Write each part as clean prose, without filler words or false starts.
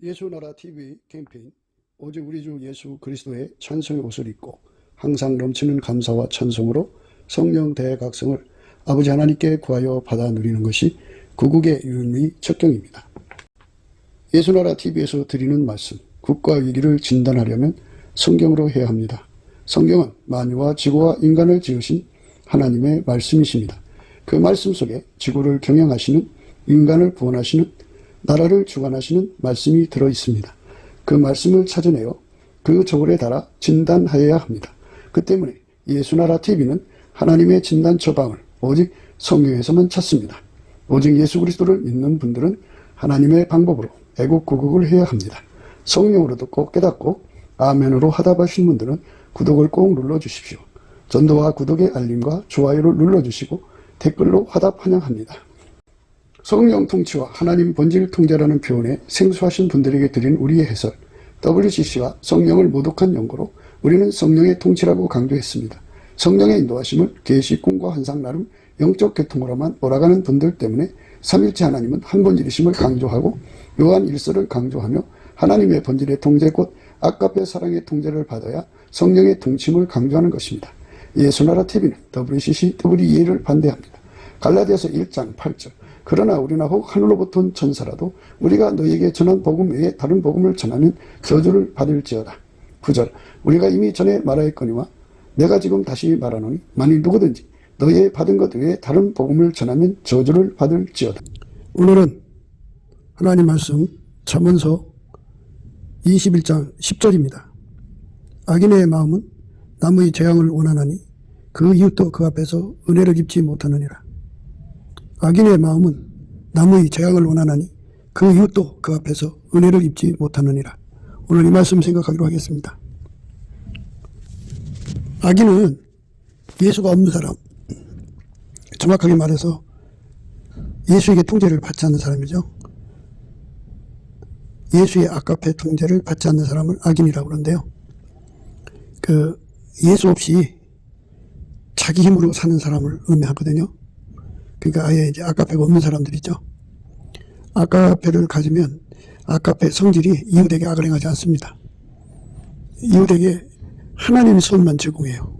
예수나라 TV 캠페인 오직 우리 주 예수 그리스도의 찬송의 옷을 입고 항상 넘치는 감사와 찬송으로 성령 대각성을 아버지 하나님께 구하여 받아 누리는 것이 구국의 유일무이 척경입니다. 예수나라 TV에서 드리는 말씀, 국가 위기를 진단하려면 성경으로 해야 합니다. 성경은 만유와 지구와 인간을 지으신 하나님의 말씀이십니다. 그 말씀 속에 지구를 경영하시는, 인간을 구원하시는, 나라를 주관하시는 말씀이 들어있습니다. 그 말씀을 찾아내어 그 저울에 달아 진단하여야 합니다. 그 때문에 예수나라 TV는 하나님의 진단 처방을 오직 성경에서만 찾습니다. 오직 예수 그리스도를 믿는 분들은 하나님의 방법으로 애국구국을 해야 합니다. 성령으로 듣고 깨닫고 아멘으로 화답하신 분들은 구독을 꼭 눌러주십시오. 전도와 구독의 알림과 좋아요를 눌러주시고 댓글로 화답 환영합니다. 성령 통치와 하나님 본질 통제라는 표현에 생소하신 분들에게 드린 우리의 해설, WCC가 성령을 모독한 연고로 우리는 성령의 통치라고 강조했습니다. 성령의 인도하심을 계시, 꿈과 환상 나름 영적 계통으로만 몰아가는 분들 때문에 삼일체 하나님은 한 본질이심을 강조하고 요한 1서를 강조하며 하나님의 본질의 통제 곧 아까페 사랑의 통제를 받아야 성령의 통치임을 강조하는 것입니다. 예수나라 TV는 WCC, WEA를 반대합니다. 갈라디아서 1장 8절 그러나 우리나 혹 하늘로부터 온 천사라도 우리가 너희에게 전한 복음 외에 다른 복음을 전하면 저주를 받을지어다. 9절 우리가 이미 전에 말하였거니와 내가 지금 다시 말하노니 만일 누구든지 너희의 받은 것 외에 다른 복음을 전하면 저주를 받을지어다. 오늘은 하나님 말씀 잠언서 21장 10절입니다. 악인의 마음은 남의 재앙을 원하나니 그 이웃도 그 앞에서 은혜를 입지 못하느니라. 악인의 마음은 남의 재앙을 원하나니 그 이웃도 그 앞에서 은혜를 입지 못하느니라. 오늘 이 말씀 생각하기로 하겠습니다. 악인은 예수가 없는 사람, 정확하게 말해서 예수에게 통제를 받지 않는 사람이죠. 예수의 아까페 통제를 받지 않는 사람을 악인이라고 그러는데요. 예수 없이 자기 힘으로 사는 사람을 의미하거든요. 그러니까 아예 이제 아까페가 없는 사람들이죠. 아까페를 가지면 아까페 성질이 이웃에게 악을 행하지 않습니다. 이웃에게 하나님의 선만 제공해요.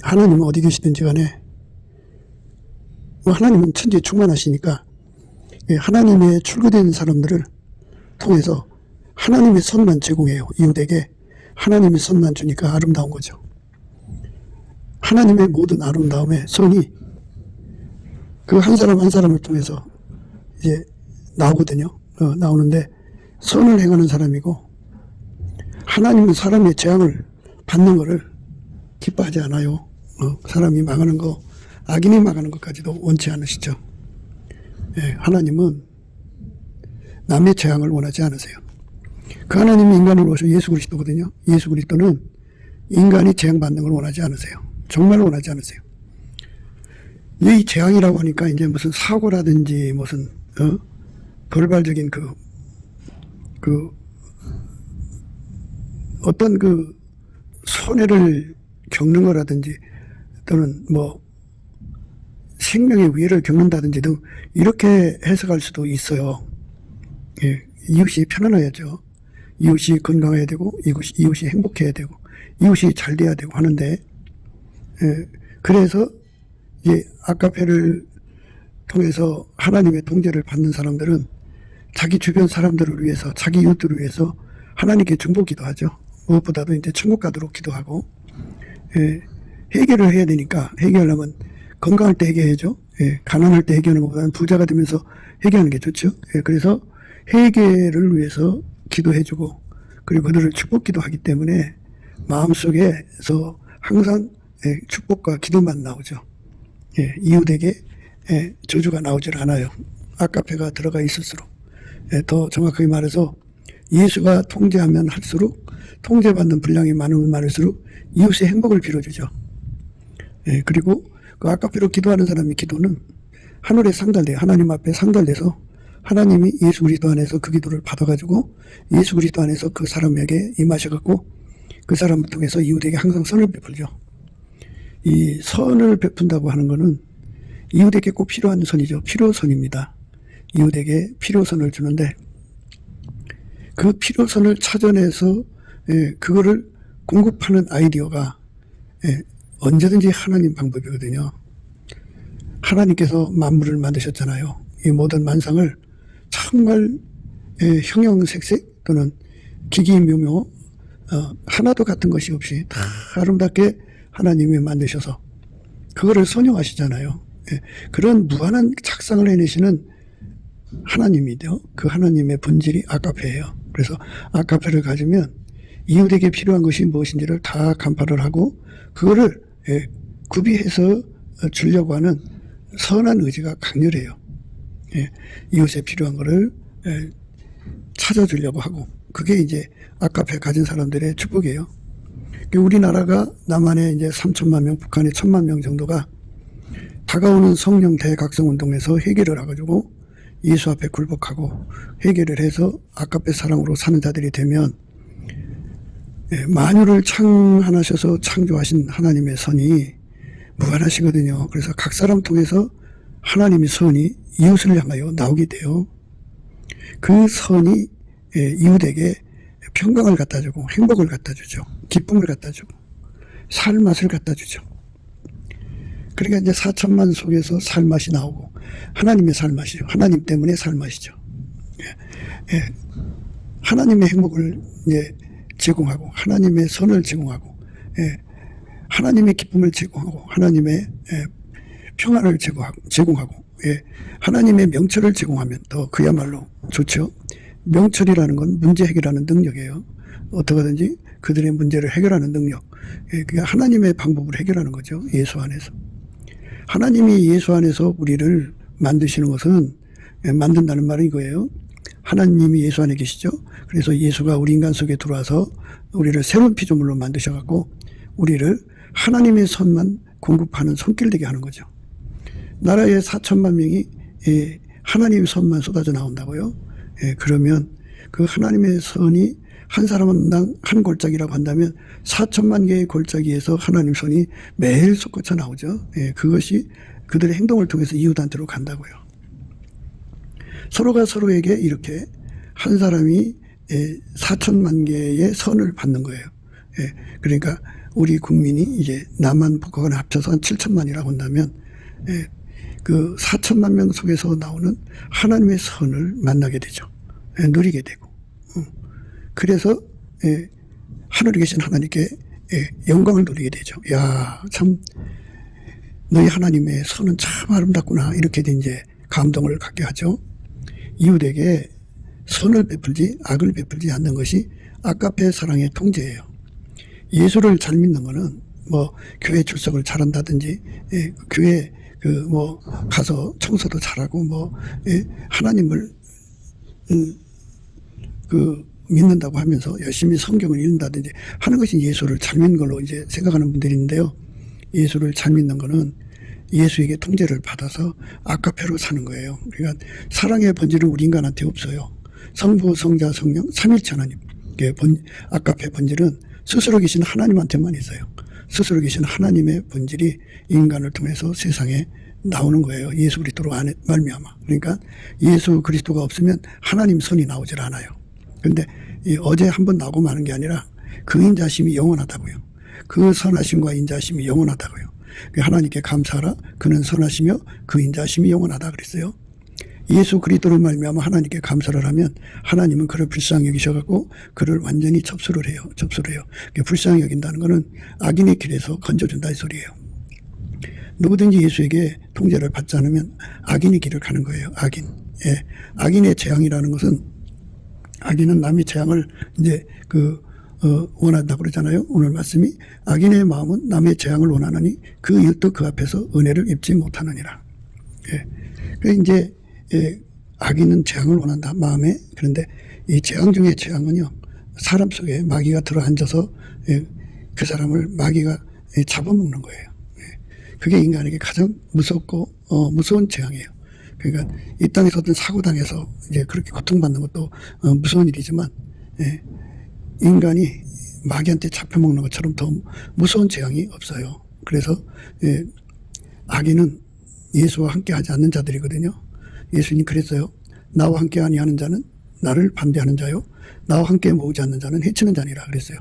하나님은 어디 계시든지 간에 하나님은 천지에 충만하시니까 하나님의 출구된 사람들을 통해서 하나님의 선만 제공해요. 이웃에게 하나님의 선만 주니까 아름다운 거죠. 하나님의 모든 아름다움의 선이 그 한 사람 한 사람을 통해서 이제 나오거든요. 나오는데 선을 행하는 사람이고 하나님은 사람의 재앙을 받는 것을 기뻐하지 않아요. 사람이 망하는 거, 악인이 망하는 것까지도 원치 않으시죠. 하나님은 남의 재앙을 원하지 않으세요. 그 하나님이 인간을 오셔 예수 그리스도거든요. 예수 그리스도는 인간이 재앙받는 걸 원하지 않으세요. 정말 원하지 않으세요. 이 재앙이라고 하니까 이제 무슨 사고라든지 무슨 돌발적인 어떤 손해를 겪는 거라든지 또는 뭐 생명의 위해를 겪는다든지 등 이렇게 해석할 수도 있어요. 이웃이 편안해야죠. 이웃이 건강해야 되고 이웃이 행복해야 되고 이웃이 잘 돼야 되고 하는데 그래서 이 아까페를 통해서 하나님의 통제를 받는 사람들은 자기 주변 사람들을 위해서 자기 이웃들을 위해서 하나님께 중보 기도하죠. 무엇보다도 이제 천국 가도록 기도하고 회개를 해야 되니까 회개하려면 건강할 때 회개해야죠. 가난할 때 회개하는 것보다는 부자가 되면서 회개하는 게 좋죠. 그래서 회개를 위해서 기도해주고 그리고 그들을 축복 기도하기 때문에 마음속에서 항상 축복과 기도만 나오죠. 이웃에게 저주가 나오질 않아요. 아까페가 들어가 있을수록. 더 정확하게 말해서 예수가 통제하면 할수록 통제받는 분량이 많으면 많을수록 이웃의 행복을 빌어주죠. 그리고 그 아까페로 기도하는 사람의 기도는 하늘에 상달돼요. 하나님 앞에 상달돼서 하나님이 예수 그리스도 안에서 그 기도를 받아가지고 예수 그리스도 안에서 그 사람에게 임하셔갖고 그 사람을 통해서 이웃에게 항상 선을 베풀죠. 이 선을 베푼다고 하는 것은 이웃에게 꼭 필요한 선이죠. 필요선입니다. 이웃에게 필요선을 주는데 그 필요선을 찾아내서 그거를 공급하는 아이디어가 언제든지 하나님 방법이거든요. 하나님께서 만물을 만드셨잖아요. 이 모든 만상을 정말 형형색색 또는 기기묘묘 하나도 같은 것이 없이 다 아름답게 하나님이 만드셔서 그거를 선용하시잖아요. 그런 무한한 작상을 해내시는 하나님이죠. 그 하나님의 본질이 아가페예요. 그래서 아가페를 가지면 이웃에게 필요한 것이 무엇인지를 다 간파를 하고 그거를 구비해서 주려고 하는 선한 의지가 강렬해요. 이웃에 필요한 것을 찾아주려고 하고 그게 이제 아가페 가진 사람들의 축복이에요. 우리나라가 남한에 이제 3천만 명, 북한에 1,000만 명 정도가 다가오는 성령 대각성 운동에서 해결을 해가지고 예수 앞에 굴복하고 해결을 해서 아가페 사랑으로 사는 자들이 되면 만유를 창하셔서 창조하신 하나님의 선이 무한하시거든요. 그래서 각 사람 통해서 하나님의 선이 이웃을 향하여 나오게 돼요. 그 선이 이웃에게 평강을 갖다 주고 행복을 갖다 주죠. 기쁨을 갖다 주고 살맛을 갖다 주죠. 그러니까 이제 4천만 속에서 살맛이 나오고 하나님의 살맛이죠. 하나님 때문에 살맛이죠. 하나님의 행복을 이제 제공하고 하나님의 선을 제공하고 하나님의 기쁨을 제공하고 하나님의 평안을 제공하고 하나님의 명철을 제공하면 더 그야말로 좋죠. 명철이라는 건 문제 해결하는 능력이에요. 어떻게든지 그들의 문제를 해결하는 능력. 그게 하나님의 방법으로 해결하는 거죠. 예수 안에서. 하나님이 예수 안에서 우리를 만드시는 것은 만든다는 말은 이거예요. 하나님이 예수 안에 계시죠. 그래서 예수가 우리 인간 속에 들어와서 우리를 새로운 피조물로 만드셔갖고 우리를 하나님의 선만 공급하는 손길되게 하는 거죠. 나라에 4천만 명이 하나님의 선만 쏟아져 나온다고요. 그러면 그 하나님의 선이 한 사람당 한 골짜기라고 한다면 4천만 개의 골짜기에서 하나님 손이 매일 솟구쳐 나오죠. 그것이 그들의 행동을 통해서 이웃한테로 간다고요. 서로가 서로에게 이렇게 한 사람이 4천만 개의 선을 받는 거예요. 그러니까 우리 국민이 이제 남한 북한을 합쳐서 한 7천만이라고 한다면 그 4천만 명 속에서 나오는 하나님의 선을 만나게 되죠. 누리게 되고. 그래서 하늘에 계신 하나님께 영광을 누리게 되죠. 야, 참 너희 하나님의 선은 참 아름답구나. 이렇게 이제 감동을 갖게 하죠. 이웃에게 선을 베풀지 악을 베풀지 않는 것이 아가페 사랑의 통제예요. 예수를 잘 믿는 거는 뭐 교회 출석을 잘한다든지 교회 가서 청소도 잘하고 하나님을 믿는다고 하면서 열심히 성경을 읽는다든지 하는 것이 예수를 잘 믿는 걸로 이제 생각하는 분들이 있는데요. 예수를 잘 믿는 거는 예수에게 통제를 받아서 아가페로 사는 거예요. 그러니까 사랑의 본질은 우리 인간한테 없어요. 성부, 성자, 성령, 삼일체 하나님. 아가페 본질은 스스로 계신 하나님한테만 있어요. 스스로 계신 하나님의 본질이 인간을 통해서 세상에 나오는 거예요. 예수 그리스도로 말미암아. 그러니까 예수 그리스도가 없으면 하나님 선이 나오질 않아요. 그런데 어제 한번 나오고 마는 게 아니라 그 인자심이 영원하다고요. 그 선하심과 인자심이 영원하다고요. 하나님께 감사하라. 그는 선하시며 그 인자심이 영원하다 그랬어요. 예수 그리스도로 말미암아 하나님께 감사를 하면 하나님은 그를 불쌍히 여기셔갖고 그를 완전히 접수를 해요. 불쌍히 여긴다는 것은 악인의 길에서 건져준다 이 소리예요. 누구든지 예수에게 통제를 받지 않으면 악인의 길을 가는 거예요. 악인. 악인의 재앙이라는 것은 악인은 남의 재앙을 이제 원한다고 그러잖아요. 오늘 말씀이 악인의 마음은 남의 재앙을 원하느니 그 이웃도 그 앞에서 은혜를 입지 못하느니라. 그래서 이제 악인은 재앙을 원한다 마음에. 그런데 이 재앙 중에 재앙은요 사람 속에 마귀가 들어앉아서 그 사람을 마귀가 잡아먹는 거예요. 그게 인간에게 가장 무섭고 무서운 재앙이에요. 그러니까 이 땅에서 어떤 사고 당해서 이제 그렇게 고통받는 것도 무서운 일이지만 인간이 마귀한테 잡혀먹는 것처럼 더 무서운 재앙이 없어요. 그래서 악인은 예수와 함께하지 않는 자들이거든요. 예수님 그랬어요. 나와 함께 아니하는 자는 나를 반대하는 자요 나와 함께 모으지 않는 자는 해치는 자니라 그랬어요.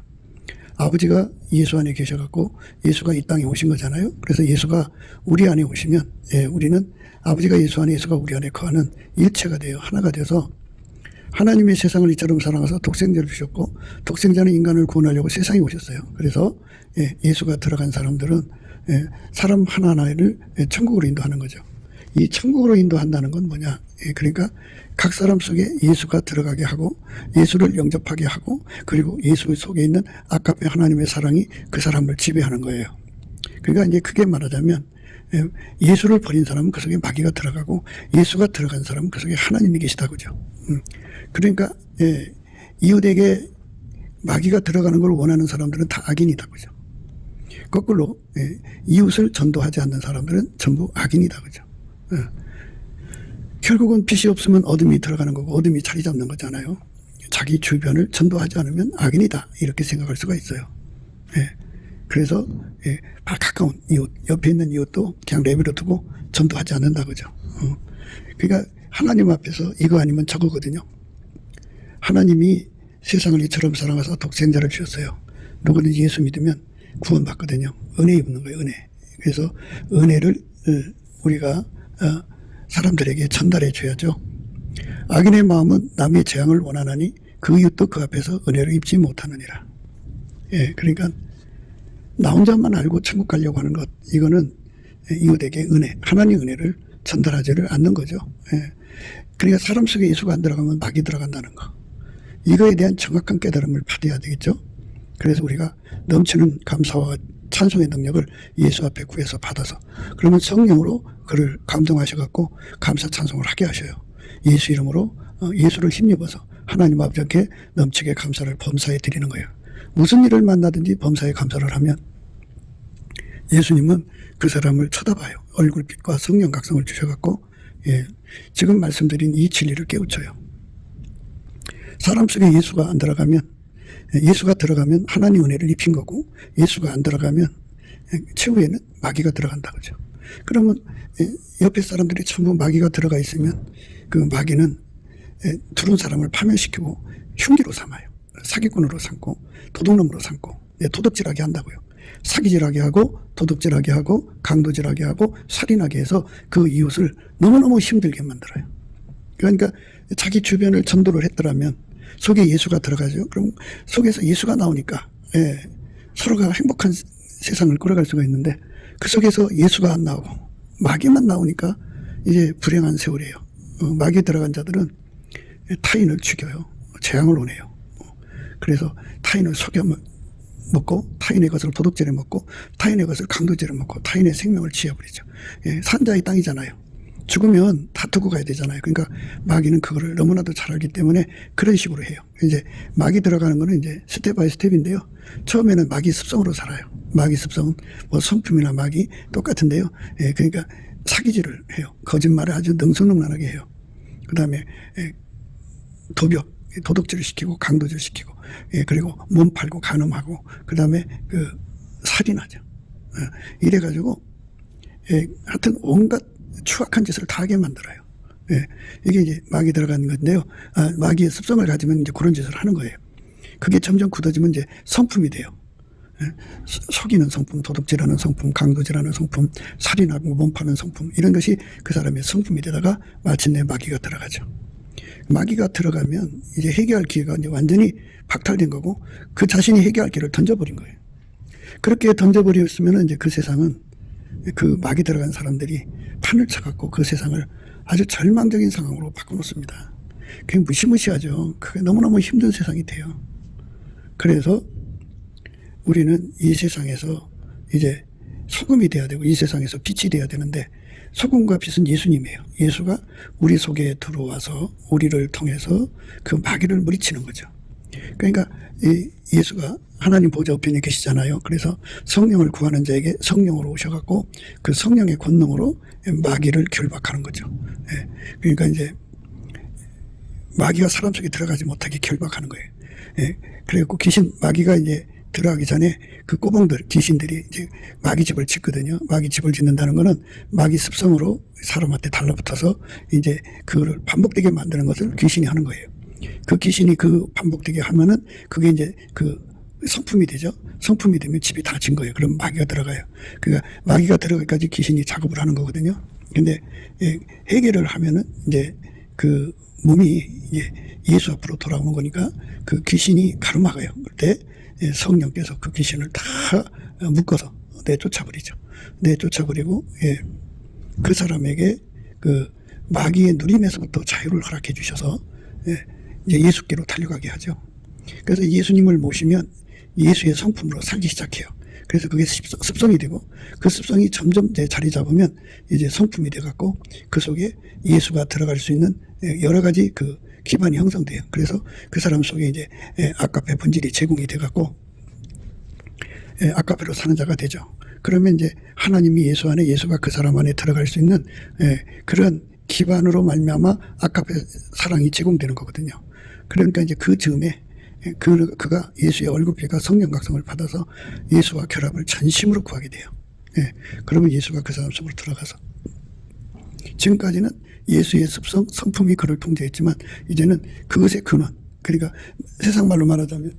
아버지가 예수 안에 계셔갖고 예수가 이 땅에 오신 거잖아요. 그래서 예수가 우리 안에 오시면 우리는 아버지가 예수 안에 예수가 우리 안에 거하는 일체가 돼요. 하나가 돼서 하나님의 세상을 이처럼 사랑하사 독생자를 주셨고 독생자는 인간을 구원하려고 세상에 오셨어요. 그래서 예수가 들어간 사람들은 사람 하나하나를 천국으로 인도하는 거죠. 이 천국으로 인도한다는 건 뭐냐? 그러니까 각 사람 속에 예수가 들어가게 하고 예수를 영접하게 하고 그리고 예수 속에 있는 아까페 하나님의 사랑이 그 사람을 지배하는 거예요. 그러니까 이제 크게 말하자면 예수를 버린 사람은 그 속에 마귀가 들어가고 예수가 들어간 사람은 그 속에 하나님이 계시다 그죠. 그러니까 이웃에게 마귀가 들어가는 걸 원하는 사람들은 다 악인이다 그죠. 거꾸로 이웃을 전도하지 않는 사람들은 전부 악인이다 그죠. 결국은 빛이 없으면 어둠이 들어가는 거고 어둠이 자리 잡는 거잖아요. 자기 주변을 전도하지 않으면 악인이다 이렇게 생각할 수가 있어요. 그래서 바로 가까운 이웃 옆에 있는 이웃도 그냥 내버려 두고 전도하지 않는다 그죠. 그러니까 하나님 앞에서 이거 아니면 저거거든요. 하나님이 세상을 이처럼 사랑하사 독생자를 주셨어요. 누구는 예수 믿으면 구원받거든요. 은혜 입는 거예요. 은혜. 그래서 은혜를 우리가 사람들에게 전달해 줘야죠. 악인의 마음은 남의 재앙을 원하나니 그 이웃도 그 앞에서 은혜를 입지 못하느니라. 그러니까 나 혼자만 알고 천국 가려고 하는 것 이거는 이웃에게 은혜, 하나님의 은혜를 전달하지를 않는 거죠. 그러니까 사람 속에 예수가 안 들어가면 마귀 들어간다는 거. 이거에 대한 정확한 깨달음을 받아야 되겠죠. 그래서 우리가 넘치는 감사와 찬송의 능력을 예수 앞에 구해서 받아서 그러면 성령으로 그를 감동하셔갖고 감사 찬송을 하게 하셔요. 예수 이름으로 예수를 힘입어서 하나님 아버지께 넘치게 감사를 범사에 드리는 거예요. 무슨 일을 만나든지 범사에 감사를 하면 예수님은 그 사람을 쳐다봐요. 얼굴빛과 성령 각성을 주셔갖고 지금 말씀드린 이 진리를 깨우쳐요. 사람 속에 예수가 안 들어가면 예수가 들어가면 하나님 은혜를 입힌 거고 예수가 안 들어가면 최후에는 마귀가 들어간다 그죠. 그러면 옆에 사람들이 전부 마귀가 들어가 있으면 그 마귀는 두른 사람을 파멸시키고 흉기로 삼아요. 사기꾼으로 삼고 도둑놈으로 삼고 도둑질하게 한다고요. 사기질하게 하고 도둑질하게 하고 강도질하게 하고 살인하게 해서 그 이웃을 너무너무 힘들게 만들어요. 그러니까 자기 주변을 전도를 했더라면 속에 예수가 들어가죠. 그럼 속에서 예수가 나오니까 서로가 행복한 세상을 끌어갈 수가 있는데 그 속에서 예수가 안 나오고 마귀만 나오니까 이제 불행한 세월이에요. 마귀 들어간 자들은 타인을 죽여요. 재앙을 오네요. 그래서 타인을 속여 먹고 타인의 것을 도둑질해 먹고 타인의 것을 강도질해 먹고 타인의 생명을 지어버리죠. 산자의 땅이잖아요. 죽으면 다 두고 가야 되잖아요. 그러니까 마귀는 그거를 너무나도 잘 알기 때문에 그런 식으로 해요. 이제 마귀 들어가는 거는 이제 스텝 바이 스텝인데요. 처음에는 마귀 습성으로 살아요. 마귀 습성은 뭐 성품이나 마귀 똑같은데요. 그러니까 사기질을 해요. 거짓말을 아주 능수능란하게 해요. 그 다음에 도둑질을 시키고 강도질 시키고 그리고 몸 팔고 간음하고 그 다음에 그 살인하죠. 이래가지고 하여튼 온갖 추악한 짓을 다 하게 만들어요. 이게 이제 마귀 들어가는 건데요. 마귀의 습성을 가지면 이제 그런 짓을 하는 거예요. 그게 점점 굳어지면 이제 성품이 돼요. 속이는 성품, 도둑질하는 성품, 강도질하는 성품, 살인하고 몸파는 성품 이런 것이 그 사람의 성품이 되다가 마침내 마귀가 들어가죠. 마귀가 들어가면 이제 해결할 기회가 이제 완전히 박탈된 거고 그 자신이 해결할 기회를 던져버린 거예요. 그렇게 던져버렸으면 이제 그 세상은 그 마귀 들어간 사람들이 판을 쳐갖고 그 세상을 아주 절망적인 상황으로 바꿔놓습니다. 그게 무시무시하죠. 그게 너무너무 힘든 세상이 돼요. 그래서 우리는 이 세상에서 이제 소금이 돼야 되고 이 세상에서 빛이 돼야 되는데 소금과 빛은 예수님이에요. 예수가 우리 속에 들어와서 우리를 통해서 그 마귀를 물리치는 거죠. 그러니까 이 예수가 하나님 보좌 우편에 계시잖아요. 그래서 성령을 구하는 자에게 성령으로 오셔갖고 그 성령의 권능으로 마귀를 결박하는 거죠. 그러니까 이제 마귀가 사람 속에 들어가지 못하게 결박하는 거예요. 그래갖고 마귀가 이제 들어가기 전에 그 꼬봉들, 귀신들이 이제 마귀 집을 짓거든요. 마귀 집을 짓는다는 거는 마귀 습성으로 사람한테 달라붙어서 이제 그거를 반복되게 만드는 것을 귀신이 하는 거예요. 그 귀신이 그 반복되게 하면은 그게 이제 그 성품이 되죠. 성품이 되면 집이 다 진 거예요. 그럼 마귀가 들어가요. 그러니까 마귀가 들어가기까지 귀신이 작업을 하는 거거든요. 근데 해결을 하면은 이제 그 몸이 이제 예수 앞으로 돌아오는 거니까 그 귀신이 가로막아요. 그때 성령께서 그 귀신을 다 묶어서 내쫓아버리죠. 내쫓아버리고 그 사람에게 그 마귀의 누림에서부터 자유를 허락해 주셔서 이제 예수께로 달려가게 하죠. 그래서 예수님을 모시면 예수의 성품으로 살기 시작해요. 그래서 그게 습성이 되고 그 습성이 점점 이제 자리 잡으면 이제 성품이 돼갖고 그 속에 예수가 들어갈 수 있는 여러 가지 그 기반이 형성돼요. 그래서 그 사람 속에 이제 아까페 본질이 제공이 돼갖고 아까페로 사는 자가 되죠. 그러면 이제 하나님이 예수 안에 예수가 그 사람 안에 들어갈 수 있는 그런 기반으로 말미암아 아까페 사랑이 제공되는 거거든요. 그러니까 이제 그 즈음에 그가 예수의 얼굴빛과 성령 각성을 받아서 예수와 결합을 전심으로 구하게 돼요. 그러면 예수가 그 사람 속으로 들어가서 지금까지는 예수의 습성, 성품이 그를 통제했지만 이제는 그것의 근원, 그러니까 세상 말로 말하자면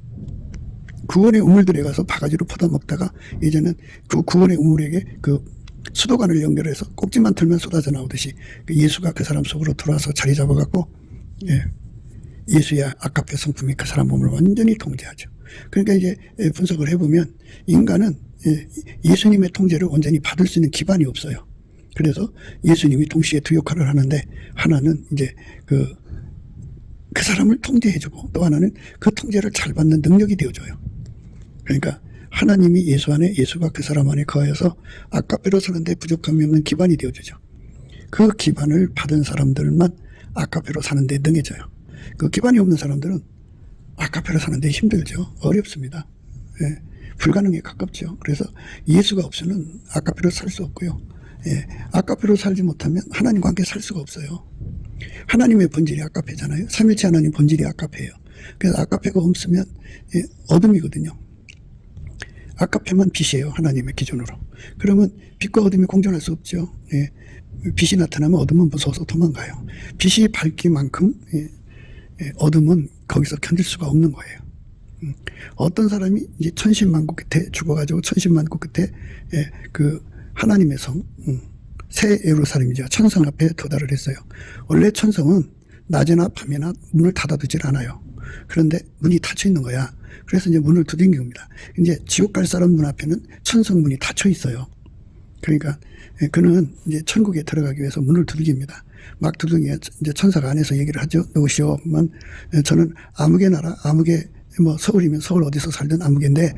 구원의 우물들에 가서 바가지로 퍼다먹다가 이제는 그 구원의 우물에게 그 수도관을 연결해서 꼭지만 틀면 쏟아져 나오듯이 예수가 그 사람 속으로 들어와서 자리 잡아갖고 예수의 아까페 성품이 그 사람 몸을 완전히 통제하죠. 그러니까 이제 분석을 해보면 인간은 예수님의 통제를 온전히 받을 수 있는 기반이 없어요. 그래서 예수님이 동시에 두 역할을 하는데 하나는 이제 그 사람을 통제해주고 또 하나는 그 통제를 잘 받는 능력이 되어줘요. 그러니까 하나님이 예수 안에 예수가 그 사람 안에 거하여서 아까페로 사는데 부족함이 없는 기반이 되어주죠. 그 기반을 받은 사람들만 아까페로 사는데 능해져요. 그 기반이 없는 사람들은 아까페로 사는데 힘들죠. 어렵습니다. 불가능에 가깝죠. 그래서 예수가 없으면 아까페로 살 수 없고요. 아까페로 살지 못하면 하나님과 함께 살 수가 없어요. 하나님의 본질이 아까페잖아요. 삼일체 하나님 본질이 아까페예요. 그래서 아까페가 없으면 어둠이거든요. 아까페만 빛이에요. 하나님의 기준으로. 그러면 빛과 어둠이 공존할 수 없죠. 빛이 나타나면 어둠은 무서워서 도망가요. 빛이 밝기만큼 어둠은 거기서 견딜 수가 없는 거예요. 어떤 사람이 이제 천신만고 끝에 죽어가지고 천신만고 끝에 그 하나님의 성, 새 예루살렘이죠. 천성 앞에 도달을 했어요. 원래 천성은 낮에나 밤에나 문을 닫아두질 않아요. 그런데 문이 닫혀 있는 거야. 그래서 이제 문을 두드린 겁니다. 이제 지옥 갈 사람 문 앞에는 천성 문이 닫혀 있어요. 그러니까 그는 이제 천국에 들어가기 위해서 문을 두들깁니다. 막 두들기면 이제 천사가 안에서 얘기를 하죠. 누구시오? 하면 저는 아무개 나라, 아무개 뭐 서울이면 서울 어디서 살든 아무개인데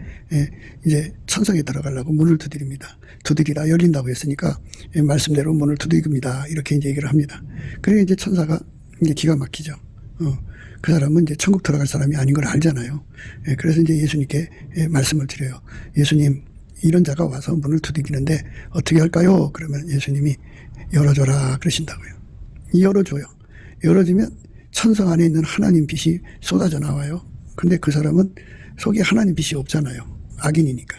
이제 천성에 들어가려고 문을 두드립니다. 두드리라 열린다고 했으니까 말씀대로 문을 두드립니다. 이렇게 이제 얘기를 합니다. 그러니까 이제 천사가 이제 기가 막히죠. 그 사람은 이제 천국 들어갈 사람이 아닌 걸 알잖아요. 그래서 이제 예수님께 말씀을 드려요. 예수님, 이런 자가 와서 문을 두드리는데 어떻게 할까요? 그러면 예수님이 열어줘라 그러신다고요. 열어줘요. 열어주면 천성 안에 있는 하나님 빛이 쏟아져 나와요. 근데 그 사람은 속에 하나님 빛이 없잖아요. 악인이니까.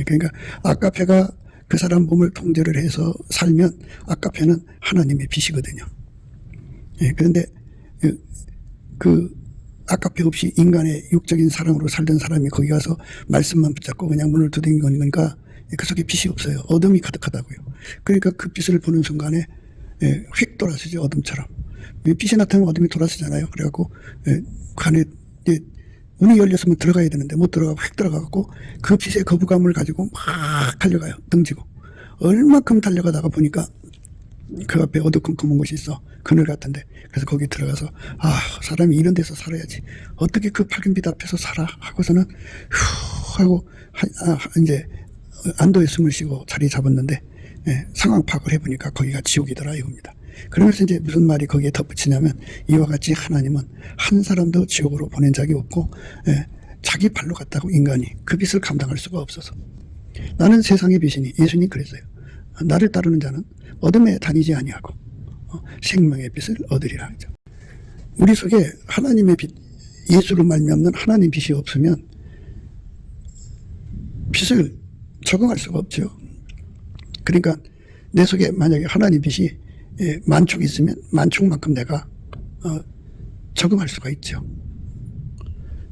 그러니까 아까페가 그 사람 몸을 통제를 해서 살면 아까페는 하나님의 빛이거든요. 그런데 그 아까페 없이 인간의 육적인 사랑으로 살던 사람이 거기 가서 말씀만 붙잡고 그냥 문을 두드린 거니까 그 속에 빛이 없어요. 어둠이 가득하다고요. 그러니까 그 빛을 보는 순간에 휙 돌아서죠. 어둠처럼. 빛이 나타나면 어둠이 돌아서잖아요. 그래갖고 그 안에 문이 열렸으면 들어가야 되는데 못 들어가고 휙 들어가고 그 빛의 거부감을 가지고 막 달려가요. 등지고. 얼마큼 달려가다가 보니까 그 앞에 어두컴컴한 곳이 있어. 그늘 같은데. 그래서 거기 들어가서 사람이 이런 데서 살아야지. 어떻게 그 밝은 빛 앞에서 살아? 하고서는 후 하고 이제 안도의 숨을 쉬고 자리 잡았는데 상황 파악을 해보니까 거기가 지옥이더라 이겁니다. 그러면서 이제 무슨 말이 거기에 덧붙이냐면 이와 같이 하나님은 한 사람도 지옥으로 보낸 적이 없고 자기 발로 갔다고 인간이 그 빛을 감당할 수가 없어서 나는 세상의 빛이니 예수님 그랬어요. 나를 따르는 자는 어둠에 다니지 아니하고 생명의 빛을 얻으리라 하죠. 우리 속에 하나님의 빛, 예수로 말미암는 하나님 빛이 없으면 빛을 적응할 수가 없죠. 그러니까 내 속에 만약에 하나님 빛이 만축 있으면 만축만큼 내가 적응할 수가 있죠.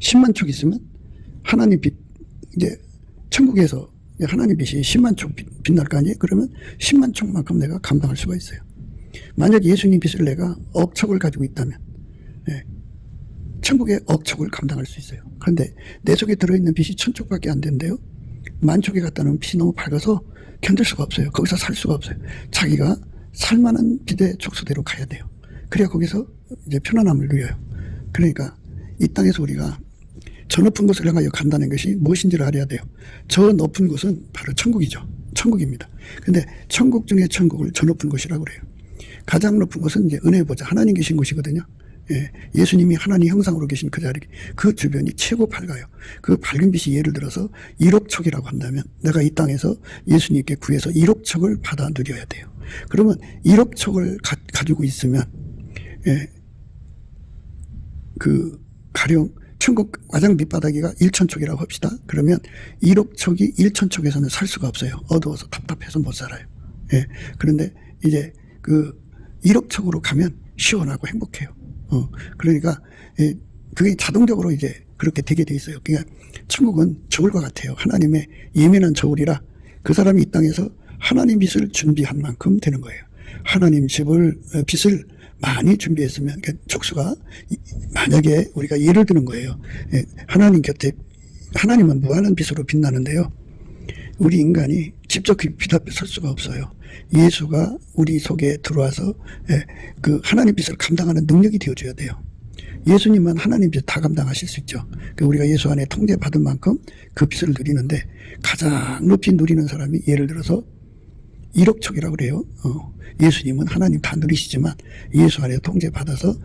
10만 촉 있으면 하나님 빛, 이제 천국에서 하나님 빛이 10만 촉 빛날 거 아니에요? 그러면 10만 촉만큼 내가 감당할 수가 있어요. 만약 예수님 빛을 내가 억척을 가지고 있다면, 예, 천국의 억척을 감당할 수 있어요. 그런데 내 속에 들어있는 빛이 1000촉밖에 안 된대요. 10,000촉에 갖다 놓으면 빛이 너무 밝아서 견딜 수가 없어요. 거기서 살 수가 없어요. 자기가 살만한 빛의 촉수대로 가야 돼요. 그래야 거기서 이제 편안함을 누려요. 그러니까 이 땅에서 우리가 저 높은 곳을 향하여 간다는 것이 무엇인지를 알아야 돼요. 저 높은 곳은 바로 천국이죠. 천국입니다. 근데 천국 중에 천국을 저 높은 곳이라고 그래요. 가장 높은 곳은 이제 은혜 보좌, 하나님 계신 곳이거든요. 예, 예수님이 하나님 형상으로 계신 그 자리, 그 주변이 최고 밝아요. 그 밝은 빛이 예를 들어서 1억 촉이라고 한다면 내가 이 땅에서 예수님께 구해서 1억 촉을 받아 누려야 돼요. 그러면 1억 촉을 가지고 있으면, 예, 그 가령 천국 가장 밑바닥이가 1,000촉이라고 합시다. 그러면 1억 촉이 1,000촉에서는 살 수가 없어요. 어두워서 답답해서 못 살아요. 예, 그런데 이제 그 1억 촉으로 가면 시원하고 행복해요. 그러니까 그게 자동적으로 이제 그렇게 되게 돼 있어요. 그러니까 천국은 저울과 같아요. 하나님의 예민한 저울이라 그 사람이 이 땅에서 하나님 빛을 준비한 만큼 되는 거예요. 하나님 빛을 많이 준비했으면, 그러니까 촉수가 만약에 우리가 예를 드는 거예요. 하나님 곁에, 하나님은 무한한 빛으로 빛나는데요. 우리 인간이 직접 그 빛 앞에 설 수가 없어요. 예수가 우리 속에 들어와서 그 하나님 빛을 감당하는 능력이 되어줘야 돼요. 예수님은 하나님 빛 다 감당하실 수 있죠. 우리가 예수 안에 통제받은 만큼 그 빛을 누리는데 가장 높이 누리는 사람이 예를 들어서 1억 촉이라고 그래요. 예수님은 하나님 다 누리시지만 예수 안에 통제받아서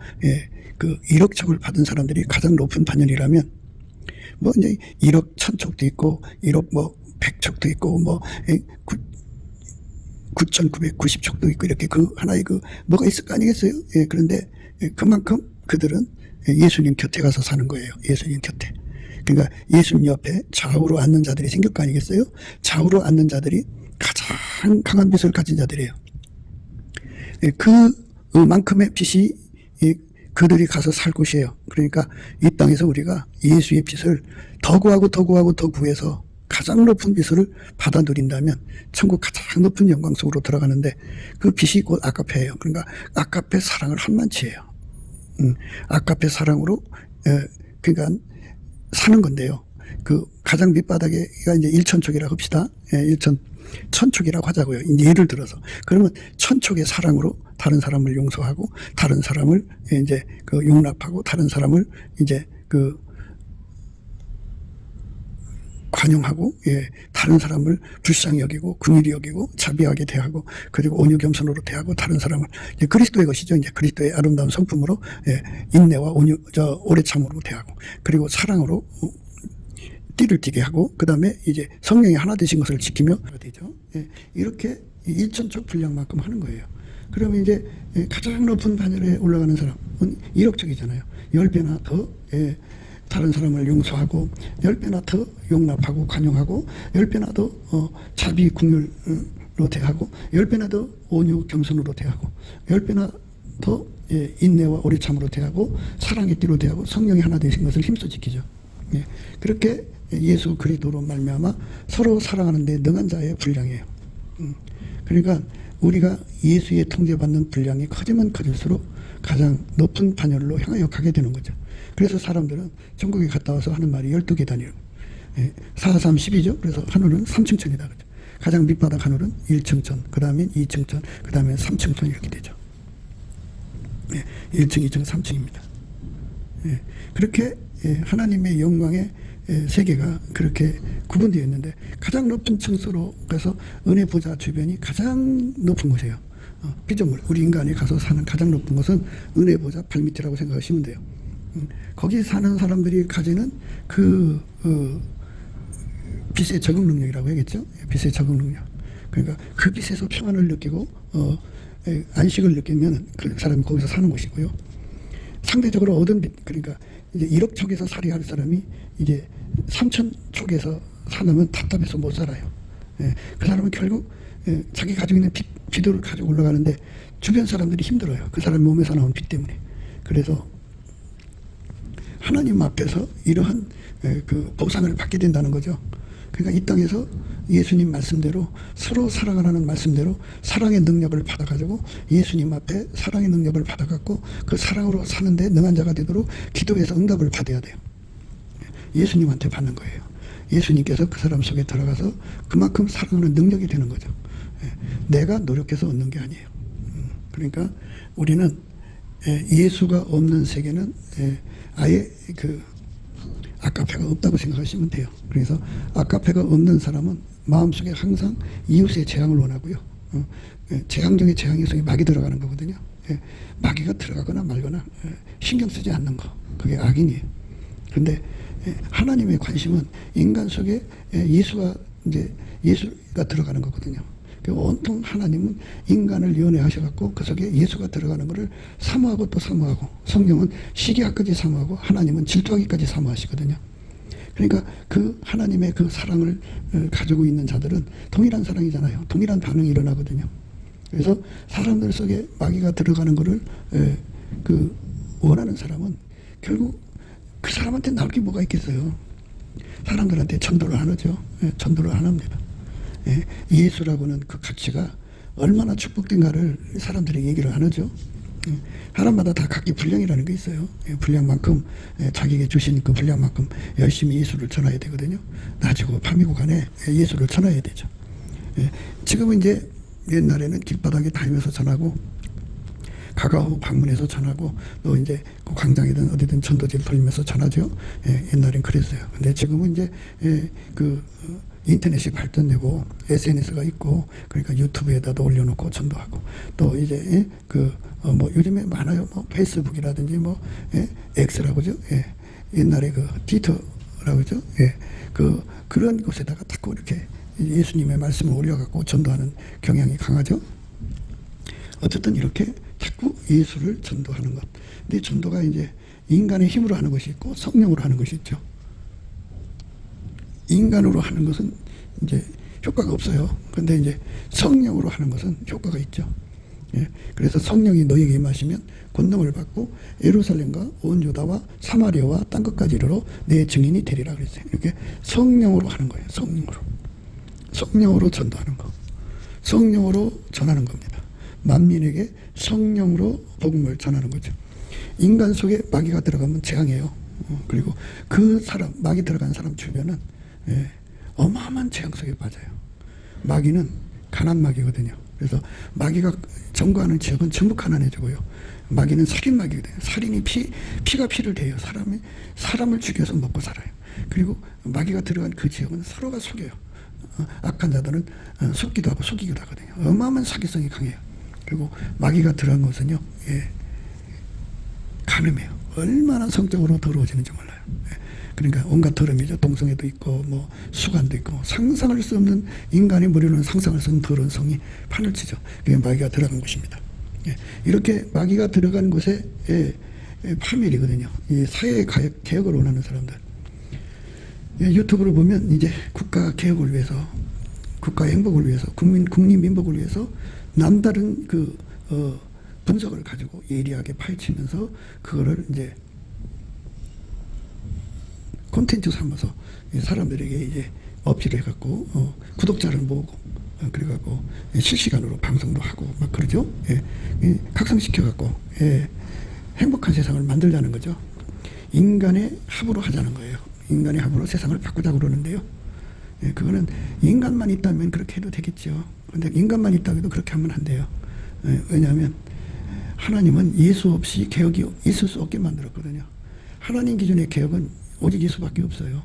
그 1억 촉을 받은 사람들이 가장 높은 반열이라면 뭐 이제 1억 1000촉도 있고 1억 뭐 100촉도 있고 뭐 9,990촉도 있고 이렇게 그 하나의 그 뭐가 있을 거 아니겠어요? 예, 그런데 그만큼 그들은 예수님 곁에 가서 사는 거예요. 예수님 곁에. 그러니까 예수님 옆에 좌우로 앉는 자들이 생길 거 아니겠어요? 좌우로 앉는 자들이 가장 강한 빛을 가진 자들이에요. 그만큼의 빛이 그들이 가서 살 곳이에요. 그러니까 이 땅에서 우리가 예수의 빛을 더 구하고 더 구하고 더 구해서 가장 높은 빛을 받아 누린다면 천국 가장 높은 영광 속으로 들어가는데 그 빛이 곧 아가페예요. 그러니까 아가페 사랑을 한만치예요. 아가페 사랑으로 그러니까 사는 건데요. 그 가장 밑바닥에가 이제 1,000촉이라고 합시다. 1,000촉이라고 하자고요. 예를 들어서. 그러면 1,000촉의 사랑으로 다른 사람을 용서하고 다른 사람을 이제 그 용납하고 다른 사람을 이제 그 관용하고, 다른 사람을 불쌍히 여기고 긍휼히 여기고 자비하게 대하고 그리고 온유 겸손으로 대하고 다른 사람을 이제 그리스도의 것이죠. 이제 그리스도의 아름다운 성품으로 인내와 오래 참음으로 대하고 그리고 사랑으로 띠를 띠게 하고 그 다음에 이제 성령이 하나 되신 것을 지키며 되죠. 이렇게 1,000촉 분량만큼 하는 거예요. 그러면 이제 가장 높은 반열에 올라가는 사람은 1억 촉이잖아요. 10배나 더 다른 사람을 용서하고 10배나 더 용납하고 관용하고 10배나 더 자비 긍휼로 대하고 10배나 더 온유 겸손으로 대하고 10배나 더 인내와 오래 참으로 대하고 사랑의 띠로 대하고 성령이 하나 되신 것을 힘써 지키죠. 그렇게 예수 그리스도로 말미암아 서로 사랑하는 데 능한 자의 분량이에요. 그러니까 우리가 예수의 통제받는 분량이 커지면 커질수록 가장 높은 반열로 향하여 가게 되는 거죠. 그래서 사람들은 천국에 갔다 와서 하는 말이 12계단이에요. 4, 3, 10이죠. 그래서 하늘은 3층천이다. 그죠. 가장 밑바닥 하늘은 1층천, 그 다음엔 2층천, 그 다음엔 3층천 이렇게 되죠. 1층, 2층, 3층입니다. 그렇게 하나님의 영광의 세계가 그렇게 구분되어 있는데 가장 높은 층수로 가서 은혜 보좌 주변이 가장 높은 곳이에요. 피조물, 우리 인간이 가서 사는 가장 높은 곳은 은혜 보좌 발밑이라고 생각하시면 돼요. 거기 사는 사람들이 가지는 그 빛의 적응 능력이라고 해야겠죠. 빛의 적응 능력. 그러니까 그 빛에서 평안을 느끼고 안식을 느끼면 그 사람이 거기서 사는 곳이고요. 상대적으로 얻은 빛, 그러니까 이제 1억 촉에서 살이할 사람이 이제 3천 촉에서 살려면 답답해서 못 살아요. 그 사람은 결국 자기 가지고 있는 빛을 가지고 올라가는데 주변 사람들이 힘들어요. 그 사람 몸에서 나온 빛 때문에. 그래서 하나님 앞에서 이러한 그 보상을 받게 된다는 거죠. 그러니까 이 땅에서 예수님 말씀대로 서로 사랑을 하는 말씀대로 사랑의 능력을 받아가지고 예수님 앞에 사랑의 능력을 받아갖고 그 사랑으로 사는데 능한 자가 되도록 기도해서 응답을 받아야 돼요. 예수님한테 받는 거예요. 예수님께서 그 사람 속에 들어가서 그만큼 사랑하는 능력이 되는 거죠. 내가 노력해서 얻는 게 아니에요. 그러니까 우리는 예수가 없는 세계는 아예 그 아카페가 없다고 생각하시면 돼요. 그래서 아카페가 없는 사람은 마음속에 항상 이웃의 재앙을 원하고요. 재앙 중에 재앙의 속에 막이 들어가는 거거든요. 마귀가 들어가거나 말거나 신경 쓰지 않는 거. 그게 악인이에요. 근데 하나님의 관심은 인간 속에 예수가 들어가는 거거든요. 온통 하나님은 인간을 연애하셔갖고 그 속에 예수가 들어가는 것을 사모하고 또 사모하고, 성령은 시기하기까지 사모하고 하나님은 질투하기까지 사모하시거든요. 그러니까 그 하나님의 그 사랑을 가지고 있는 자들은 동일한 사랑이잖아요. 동일한 반응이 일어나거든요. 그래서 사람들 속에 마귀가 들어가는 것을 그 원하는 사람은 결국 그 사람한테 나올 게 뭐가 있겠어요. 사람들한테 전도를 안 하죠. 전도를 안 합니다. 예수라고는 그 가치가 얼마나 축복된가를 사람들이 얘기를 안 하죠. 사람마다 다 각기 분량이라는 게 있어요. 분량만큼 자기에게 주신 그 분량만큼 열심히 예수를 전해야 되거든요. 낮이고 밤이고 간에 예수를 전해야 되죠. 지금은 이제 옛날에는 길바닥에 다니면서 전하고 가까워 방문해서 전하고 또 이제 그 광장이든 어디든 전도지를 돌리면서 전하죠. 옛날엔 그랬어요. 근데 지금은 이제 그 인터넷이 발전되고 SNS가 있고 그러니까 유튜브에다도 올려놓고 전도하고 또 이제 뭐 요즘에 많아요. 뭐 페이스북이라든지 뭐 X라고죠. 옛날에 그 트위터라고 죠. 그런 곳에다가 자꾸 이렇게 예수님의 말씀을 올려갖고 전도하는 경향이 강하죠. 어쨌든 이렇게 자꾸 예수를 전도하는 것. 근데 전도가 이제 인간의 힘으로 하는 것이 있고 성령으로 하는 것이 있죠. 인간으로 하는 것은 이제 효과가 없어요. 근데 이제 성령으로 하는 것은 효과가 있죠. 그래서 성령이 너희에게 임하시면 권능을 받고 예루살렘과 온 유다와 사마리아와 땅 끝까지 이르러 내 증인이 되리라 그랬어요. 이렇게 성령으로 하는 거예요. 성령으로 전도하는 거. 성령으로 전하는 겁니다. 만민에게 성령으로 복음을 전하는 거죠. 인간 속에 마귀가 들어가면 재앙이에요. 그리고 그 사람, 마귀 들어간 사람 주변은 어마어마한 재앙 속에 빠져요. 마귀는 가난 마귀거든요. 그래서 마귀가 점거하는 지역은 전부 가난해지고요. 마귀는 살인 마귀거든요. 살인이 피가 피를 대요. 사람을 죽여서 먹고 살아요. 그리고 마귀가 들어간 그 지역은 서로가 속여요. 악한 자들은 속기도 하고 속이기도 하거든요. 어마어마한 사기성이 강해요. 그리고 마귀가 들어간 것은요, 간음해요. 얼마나 성적으로 더러워지는지 몰라요. 그러니까 온갖 더러움이죠. 동성애도 있고 뭐 수간도 있고 상상할 수 없는 인간의 머리로는 상상할 수 없는 더러운 성이 판을 치죠. 그게 마귀가 들어간 곳입니다. 이렇게 마귀가 들어간 곳에 파멸이거든요. 이 사회 개혁을 원하는 사람들. 유튜브를 보면 이제 국가 개혁을 위해서, 국가 행복을 위해서, 국민 민복을 위해서 남다른 그 분석을 가지고 예리하게 파헤치면서 그거를 이제 콘텐츠 삼아서 사람들에게 이제 어필을 해갖고 구독자를 모으고 그래갖고 실시간으로 방송도 하고 막 그러죠. 각성시켜갖고 행복한 세상을 만들자는 거죠. 인간의 합으로 하자는 거예요. 인간의 합으로 세상을 바꾸자고 그러는데요. 그거는 인간만 있다면 그렇게 해도 되겠죠. 근데 인간만 있다고 해도 그렇게 하면 안 돼요. 왜냐하면 하나님은 예수 없이 개혁이 있을 수 없게 만들었거든요. 하나님 기준의 개혁은 오직 예수밖에 없어요.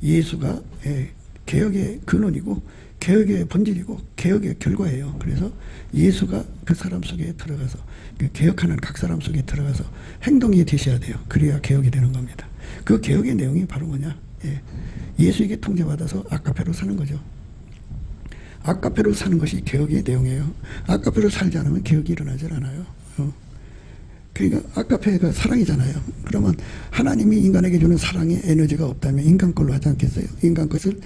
예수가 개혁의 근원이고 개혁의 본질이고 개혁의 결과예요. 그래서 예수가 그 사람 속에 들어가서 개혁하는 각 사람 속에 들어가서 행동이 되셔야 돼요. 그래야 개혁이 되는 겁니다. 그 개혁의 내용이 바로 뭐냐? 예수에게 통제받아서 아카페로 사는 거죠. 아카페로 사는 것이 개혁의 내용이에요. 아카페로 살지 않으면 개혁이 일어나질 않아요. 그러니까 아카페가 사랑이잖아요. 그러면 하나님이 인간에게 주는 사랑의 에너지가 없다면 인간 걸로 하지 않겠어요? 인간 것을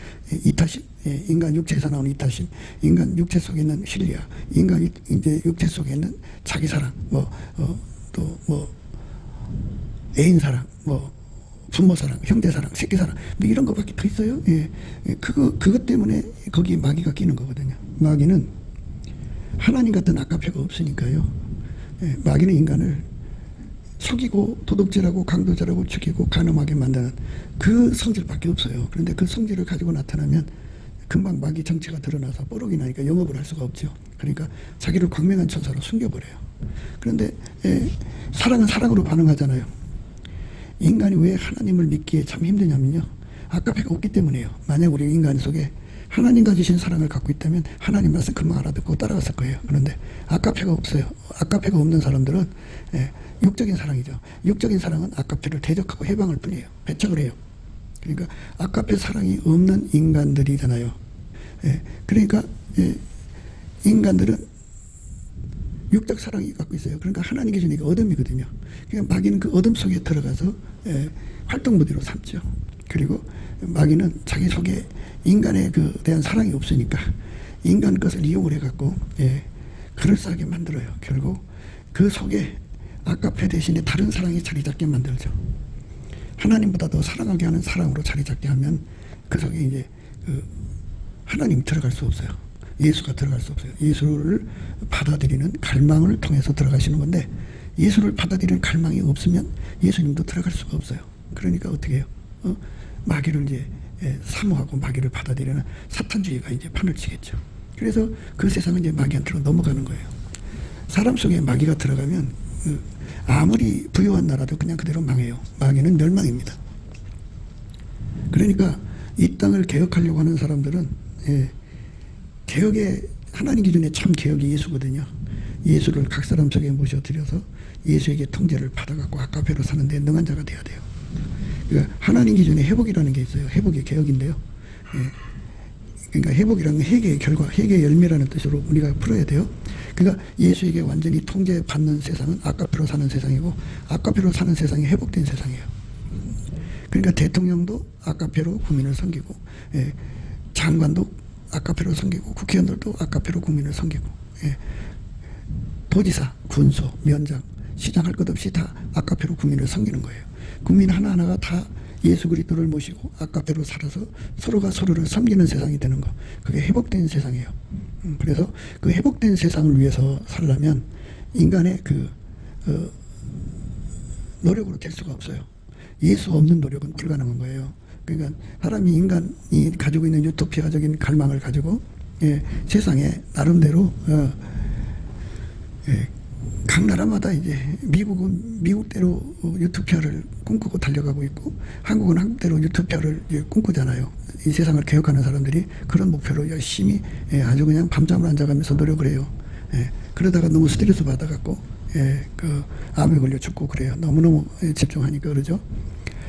이타심, 인간 육체에서 나오는 이타심, 인간 육체 속에 있는 신리아, 인간 이제 육체 속에 있는 자기 사랑, 또 애인 사랑, 부모 사랑, 형제 사랑, 새끼 사랑, 뭐 이런 거밖에 더 있어요? 예. 그것 때문에 거기 마귀가 끼는 거거든요. 마귀는 하나님 같은 아까페가 없으니까요. 예. 마귀는 인간을 속이고 도둑질하고 강도질하고 죽이고 간음하게 만드는 그 성질밖에 없어요. 그런데 그 성질을 가지고 나타나면 금방 마귀 정체가 드러나서 뽀록이 나니까 영업을 할 수가 없죠. 그러니까 자기를 광명한 천사로 숨겨버려요. 그런데 사랑은 사랑으로 반응하잖아요. 인간이 왜 하나님을 믿기에 참 힘드냐면요. 아까페가 없기 때문이에요. 만약 우리 인간 속에 하나님과 주신 사랑을 갖고 있다면 하나님 말씀 금방 알아듣고 따라갔을 거예요. 그런데 아까페가 없어요. 아까페가 없는 사람들은 육적인 사랑이죠. 육적인 사랑은 아까페를 대적하고 해방할 뿐이에요. 배척을 해요. 그러니까 아까페 사랑이 없는 인간들이잖아요. 그러니까 인간들은 육적 사랑이 갖고 있어요. 그러니까 하나님 기준이니까 어둠이거든요. 그러니까 마귀는 그 어둠 속에 들어가서 활동 무대로 삼죠. 그리고 마귀는 자기 속에 인간에 대한 사랑이 없으니까 인간 것을 이용을 해갖고 그럴싸하게 만들어요. 결국 그 속에 아까페 대신에 다른 사랑이 자리 잡게 만들죠. 하나님보다 더 사랑하게 하는 사랑으로 자리 잡게 하면 그 속에 이제 하나님이 들어갈 수 없어요. 예수가 들어갈 수 없어요. 예수를 받아들이는 갈망을 통해서 들어가시는 건데 예수를 받아들이는 갈망이 없으면 예수님도 들어갈 수가 없어요. 그러니까 어떻게 해요? 마귀를 이제 사모하고 마귀를 받아들이는 사탄주의가 이제 판을 치겠죠. 그래서 그 세상은 이제 마귀한테로 넘어가는 거예요. 사람 속에 마귀가 들어가면 아무리 부유한 나라도 그냥 그대로 망해요. 마귀는 멸망입니다. 그러니까 이 땅을 개혁하려고 하는 사람들은 개혁의 하나님 기준에 참 개혁이 예수거든요. 예수를 각 사람 속에 모셔드려서 예수에게 통제를 받아갖고 아까페로 사는데 능한 자가 돼야 돼요. 그러니까 하나님 기준에 회복이라는 게 있어요. 회복의 개혁인데요. 그러니까 회복이라는 건 회개의 결과, 회개의 열매라는 뜻으로 우리가 풀어야 돼요. 그러니까 예수에게 완전히 통제받는 세상은 아까페로 사는 세상이고 아까페로 사는 세상이 회복된 세상이에요. 그러니까 대통령도 아까페로 국민을 섬기고 장관도 아까페로 섬기고 국회의원들도 아까페로 국민을 섬기고 도지사, 군소, 면장, 시장 할 것 없이 다 아까페로 국민을 섬기는 거예요. 국민 하나하나가 다 예수 그리스도를 모시고 아까페로 살아서 서로가 서로를 섬기는 세상이 되는 거. 그게 회복된 세상이에요. 그래서 그 회복된 세상을 위해서 살려면 인간의 노력으로 될 수가 없어요. 예수 없는 노력은 불가능한 거예요. 그러니까 사람이 인간이 가지고 있는 유토피아적인 갈망을 가지고 세상에 나름대로 각 나라마다 이제 미국은 미국대로 유토피아를 꿈꾸고 달려가고 있고 한국은 한국대로 유토피아를 꿈꾸잖아요. 이 세상을 개혁하는 사람들이 그런 목표로 열심히 아주 그냥 밤잠을 안 자가면서 노력을 해요. 그러다가 너무 스트레스 받아갖고 그 암에 걸려 죽고 그래요. 너무너무 집중하니까 그러죠.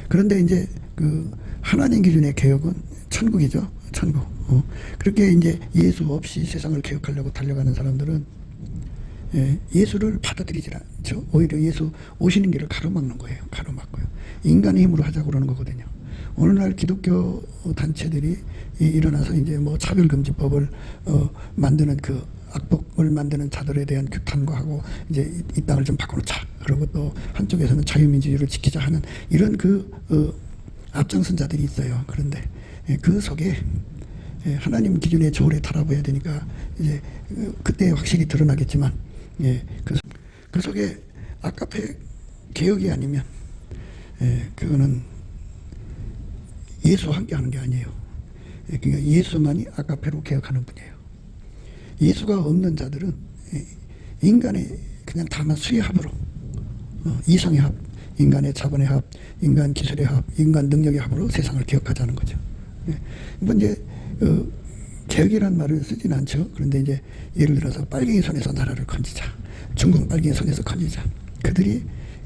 그런데 이제 그 하나님 기준의 개혁은 천국이죠. 천국. 그렇게 이제 예수 없이 세상을 개혁하려고 달려가는 사람들은 예수를 받아들이질 않죠. 오히려 예수 오시는 길을 가로막는 거예요. 가로막고요. 인간의 힘으로 하자고 그러는 거거든요. 오늘날 기독교 단체들이 일어나서 이제 뭐 차별금지법을 만드는 그 악법을 만드는 자들에 대한 규탄과 하고 이제 이 땅을 좀 바꿔놓자. 그리고 또 한쪽에서는 자유민주주의를 지키자 하는 이런 앞장선 자들이 있어요. 그런데 그 속에 하나님 기준의 저울에 달아봐야 되니까 이제 그때 확실히 드러나겠지만 그 속에 아까페 개혁이 아니면 그거는 예수와 함께 하는 게 아니에요. 그러니까 예수만이 아까페로 개혁하는 분이에요. 예수가 없는 자들은 인간의 그냥 다만 수의 합으로 이성의 합, 인간의 자본의 합, 인간 기술의 합, 인간 능력의 합으로 세상을 개혁하자는 거죠. 뭐 이제 개혁이라는 말을 쓰진 않죠. 그런데 이제 예를 들어서 빨갱이 손에서 나라를 건지자, 중국 빨갱이 손에서 건지자. 그들이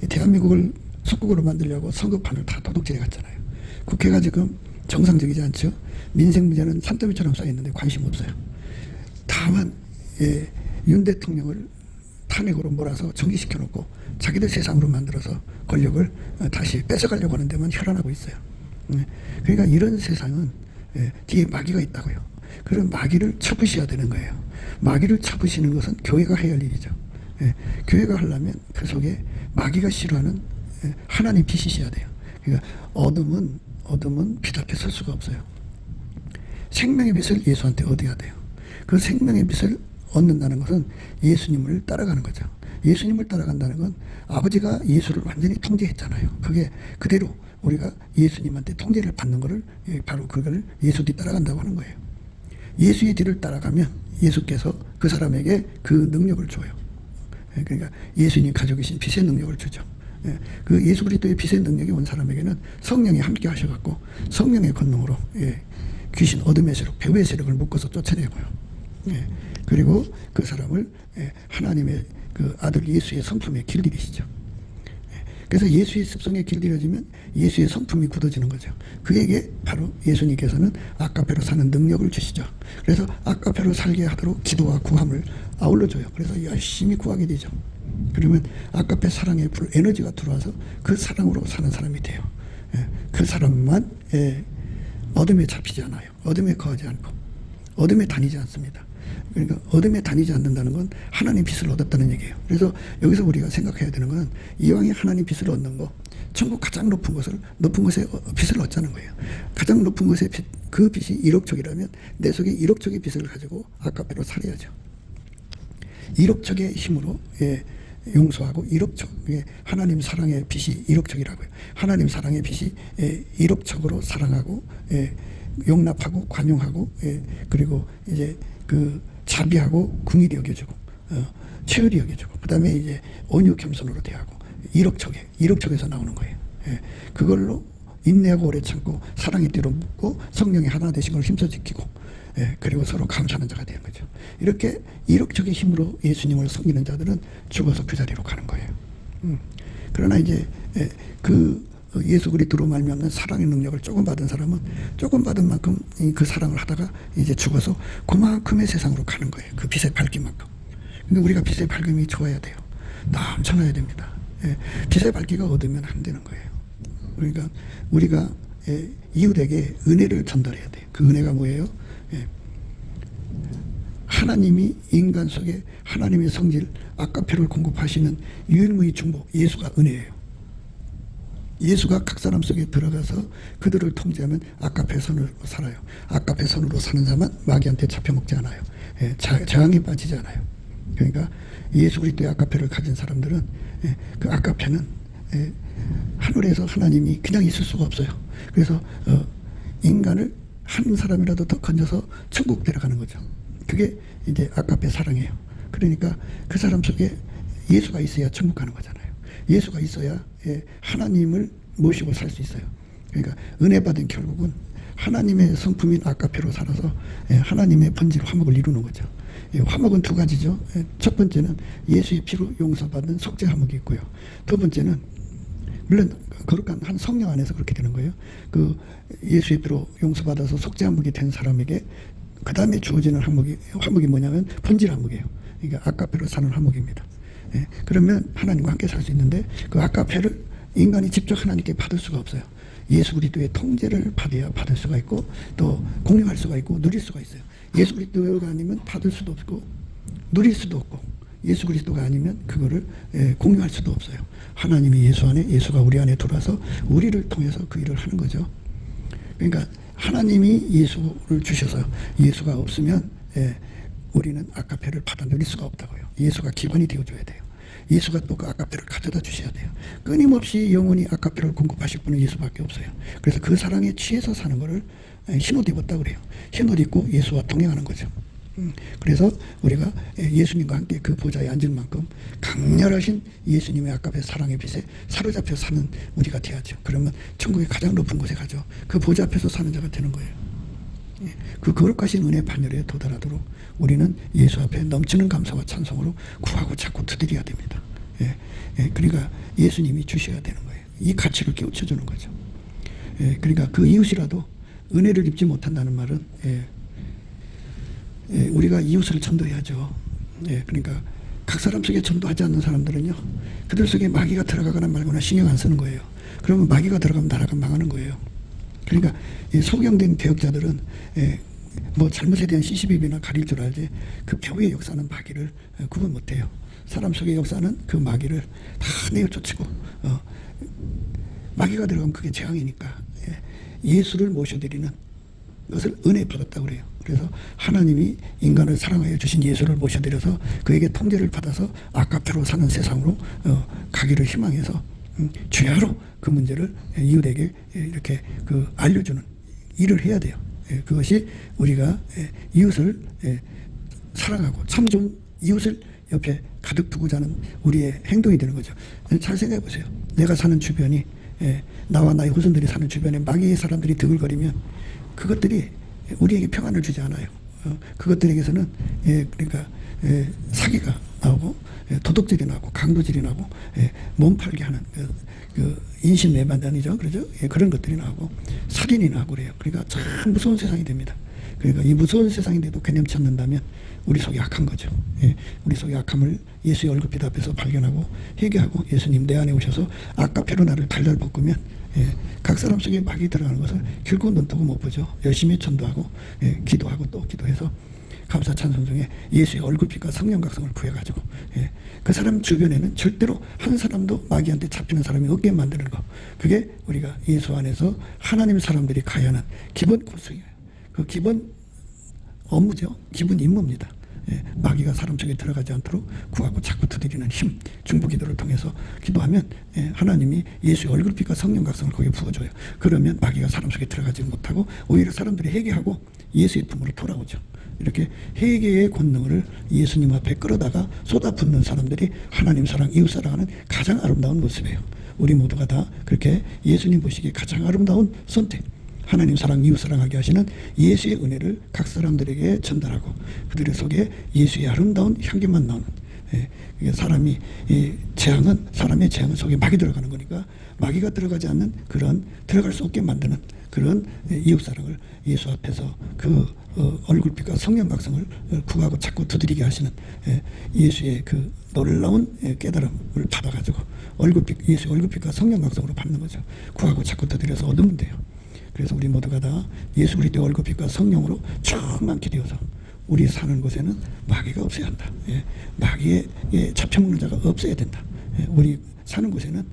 대한민국을 속국으로 만들려고 선거판을 다 도둑질해 갔잖아요. 국회가 지금 정상적이지 않죠. 민생 문제는 산더미처럼 쌓여있는데 관심 없어요. 다만 윤 대통령을 탄핵으로 몰아서 정지시켜놓고 자기들 세상으로 만들어서 권력을 다시 뺏어가려고 하는 데만 혈안하고 있어요. 그러니까 이런 세상은 뒤에 마귀가 있다고요. 그런 마귀를 쳐부셔야 되는 거예요. 마귀를 쳐부시는 것은 교회가 해야 할 일이죠. 교회가 하려면 그 속에 마귀가 싫어하는 하나님 빛이 있어야 돼요. 그러니까 어둠은 빛 앞에 설 수가 없어요. 생명의 빛을 예수한테 얻어야 돼요. 그 생명의 빛을 얻는다는 것은 예수님을 따라가는 거죠. 예수님을 따라간다는 건 아버지가 예수를 완전히 통제했잖아요. 그게 그대로 우리가 예수님한테 통제를 받는 것을 바로 그걸 예수 뒤 따라간다고 하는 거예요. 예수의 뒤를 따라가면 예수께서 그 사람에게 그 능력을 줘요. 그러니까 예수님 가지고 계신 빛의 능력을 주죠. 그 예수 그리스도의 빛의 능력이 온 사람에게는 성령이 함께 하셔갖고 성령의 권능으로 귀신 어둠의 세력, 배후의 세력을 묶어서 쫓아내고요. 그리고 그 사람을 하나님의 그 아들 예수의 성품에 길들이시죠. 그래서 예수의 습성에 길들여지면 예수의 성품이 굳어지는 거죠. 그에게 바로 예수님께서는 아까페로 사는 능력을 주시죠. 그래서 아까페로 살게 하도록 기도와 구함을 아울러줘요. 그래서 열심히 구하게 되죠. 그러면 아까페 사랑의 불 에너지가 들어와서 그 사랑으로 사는 사람이 돼요. 그 사람만 어둠에 잡히지 않아요. 어둠에 거하지 않고 어둠에 다니지 않습니다. 그러니까 어둠에 다니지 않는다는 건 하나님 빛을 얻었다는 얘기예요. 그래서 여기서 우리가 생각해야 되는 건 이왕에 하나님 빛을 얻는 거, 천국 가장 높은 곳에 빛을 얻자는 거예요. 가장 높은 곳에 빛, 그 빛이 1억 척이라면 내 속에 1억 척의 빛을 가지고 아까배로 살아야죠. 1억 척의 힘으로 용서하고 1억 척, 하나님 사랑의 빛이 1억 척이라고요. 하나님 사랑의 빛이 1억 척으로 사랑하고 용납하고 관용하고 그리고 이제 그 자비하고 긍휼히 여겨주고 체휼히 여겨주고 그다음에 이제 온유 겸손으로 대하고 1억 척에서 나오는 거예요. 그걸로 인내하고 오래 참고 사랑의 띠로 묶고 성령이 하나 되신 걸 힘써 지키고 그리고 서로 감사하는 자가 되는 거죠. 이렇게 1억 척의 힘으로 예수님을 섬기는 자들은 죽어서 그 자리로 가는 거예요. 그러나 이제 그 예수 그리스도로 말미암는 사랑의 능력을 조금 받은 사람은 조금 받은 만큼 그 사랑을 하다가 이제 죽어서 그만큼의 세상으로 가는 거예요. 그 빛의 밝기만큼. 근데 우리가 빛의 밝음이 좋아야 돼요. 넘쳐나야 됩니다. 빛의 밝기가 얻으면 안 되는 거예요. 그러니까 우리가 이웃에게 은혜를 전달해야 돼요. 그 은혜가 뭐예요? 하나님이 인간 속에 하나님의 성질 아까페를 공급하시는 유일무이 중보 예수가 은혜예요. 예수가 각 사람 속에 들어가서 그들을 통제하면 아까페 선으로 살아요. 아까페 선으로 사는 자만 마귀한테 잡혀먹지 않아요. 저항에 빠지지 않아요. 그러니까 예수 그리스도의 아까페를 가진 사람들은 그 아까페는 하늘에서 하나님이 그냥 있을 수가 없어요. 그래서 인간을 한 사람이라도 더 건져서 천국 데려가는 거죠. 그게 이제 아까페 사랑이에요. 그러니까 그 사람 속에 예수가 있어야 천국 가는 거잖아요. 예수가 있어야 하나님을 모시고 살 수 있어요. 그러니까 은혜 받은 결국은 하나님의 성품인 아까페로 살아서 하나님의 본질 화목을 이루는 거죠. 화목은 두 가지죠. 첫 번째는 예수의 피로 용서받은 속죄 화목이 있고요. 두 번째는 물론 거룩한 한 성령 안에서 그렇게 되는 거예요. 그 예수의 피로 용서받아서 속죄 화목이 된 사람에게 그 다음에 주어지는 화목이 뭐냐면 본질 화목이에요. 그러니까 아까페로 사는 화목입니다. 그러면 하나님과 함께 살 수 있는데 그 아까페를 인간이 직접 하나님께 받을 수가 없어요. 예수 그리스도의 통제를 받아야 받을 수가 있고 또 공유할 수가 있고 누릴 수가 있어요. 예수 그리스도가 아니면 받을 수도 없고 누릴 수도 없고 예수 그리스도가 아니면 그거를 공유할 수도 없어요. 하나님이 예수 안에 예수가 우리 안에 들어와서 우리를 통해서 그 일을 하는 거죠. 그러니까 하나님이 예수를 주셔서 예수가 없으면 우리는 아까페를 받아 누릴 수가 없다고요. 예수가 기반이 되어줘야 돼요. 예수가 또 그 아까페를 가져다 주셔야 돼요. 끊임없이 영원히 아까페를 공급하실 분은 예수밖에 없어요. 그래서 그 사랑에 취해서 사는 거를 흰옷 입었다 그래요. 흰옷 입고 예수와 동행하는 거죠. 그래서 우리가 예수님과 함께 그 보좌에 앉을 만큼 강렬하신 예수님의 아까페 사랑의 빛에 사로잡혀 사는 우리가 돼야죠. 그러면 천국의 가장 높은 곳에 가죠. 그 보좌 앞에서 사는 자가 되는 거예요. 그 거룩하신 은혜 반열에 도달하도록 우리는 예수 앞에 넘치는 감사와 찬송으로 구하고 찾고 두드려야 됩니다. 그러니까 예수님이 주셔야 되는 거예요. 이 가치를 깨우쳐주는 거죠. 그러니까 그 이웃이라도 은혜를 입지 못한다는 말은 우리가 이웃을 전도해야죠. 그러니까 각 사람 속에 전도하지 않는 사람들은요, 그들 속에 마귀가 들어가거나 말거나 신경 안 쓰는 거예요. 그러면 마귀가 들어가면 나라가 망하는 거예요. 그러니까 소경된 개혁자들은 뭐 잘못에 대한 시시비비나 가릴 줄 알지 그 배후의 역사는 마귀를 구분 못해요. 사람 속의 역사는 그 마귀를 다 내어쫓고 마귀가 들어가면 그게 재앙이니까 예수를 모셔드리는 것을 은혜 받았다고 그래요. 그래서 하나님이 인간을 사랑하여 주신 예수를 모셔드려서 그에게 통제를 받아서 아까페로 사는 세상으로 가기를 희망해서 주야로 그 문제를 이웃에게 이렇게 알려주는 일을 해야 돼요. 그것이 우리가 이웃을 사랑하고 참 좋은 이웃을 옆에 가득 두고자 하는 우리의 행동이 되는 거죠. 잘 생각해 보세요. 내가 사는 주변이 나와 나의 후손들이 사는 주변에 마귀의 사람들이 드글거리면 그것들이 우리에게 평안을 주지 않아요. 그것들에게서는 그러니까 사기가 나오고 도둑질이 나고 강도질이 나고 몸팔게 하는 그 인신매반단이죠. 그러죠? 그런 것들이 나오고 살인이 나고 그래요. 그러니까 참 무서운 세상이 됩니다. 그러니까 이 무서운 세상인데도 개념치 않는다면 우리 속에 악한 거죠. 우리 속에 악함을 예수의 얼굴빛 앞에서 발견하고 회개하고 예수님 내 안에 오셔서 아까페로 나를 달달 볶으면 각 사람 속에 마귀 들어가는 것을 결코 눈뜨고 못 보죠. 열심히 전도하고 기도하고 또 기도해서 감사 찬송 중에 예수의 얼굴빛과 성령 각성을 구해가지고 그 사람 주변에는 절대로 한 사람도 마귀한테 잡히는 사람이 없게 만드는 거. 그게 우리가 예수 안에서 하나님 사람들이 가야 하는 기본 코스예요. 그 기본 업무죠. 기본 임무입니다. 마귀가 사람 속에 들어가지 않도록 구하고 자꾸 두드리는 힘, 중보기도를 통해서 기도하면 하나님이 예수의 얼굴빛과 성령 각성을 거기에 부어줘요. 그러면 마귀가 사람 속에 들어가지 못하고 오히려 사람들이 회개하고 예수의 품으로 돌아오죠. 이렇게 회개의 권능을 예수님 앞에 끌어다가 쏟아붓는 사람들이 하나님 사랑, 이웃 사랑하는 가장 아름다운 모습이에요. 우리 모두가 다 그렇게 예수님 보시기에 가장 아름다운 선택, 하나님 사랑, 이웃 사랑하게 하시는 예수의 은혜를 각 사람들에게 전달하고 그들의 속에 예수의 아름다운 향기만 나오는 사람이 재앙은 사람의 재앙은 속에 마귀 들어가는 거니까 마귀가 들어가지 않는 그런 들어갈 수 없게 만드는 그런 이웃 사랑을 예수 앞에서 그 얼굴빛과 성령 각성을 구하고 자꾸 두드리게 하시는 예수의 그 놀라운 깨달음을 받아가지고 예수의 얼굴빛과 성령 각성으로 받는 거죠. 구하고 자꾸 두드려서 얻으면 돼요. 그래서 우리 모두가 다 예수 그리스도의 얼굴빛과 성령으로 충만케 되어서 우리 사는 곳에는 마귀가 없어야 한다. 마귀에 잡혀먹는 자가 없어야 된다. 우리 사는 곳에는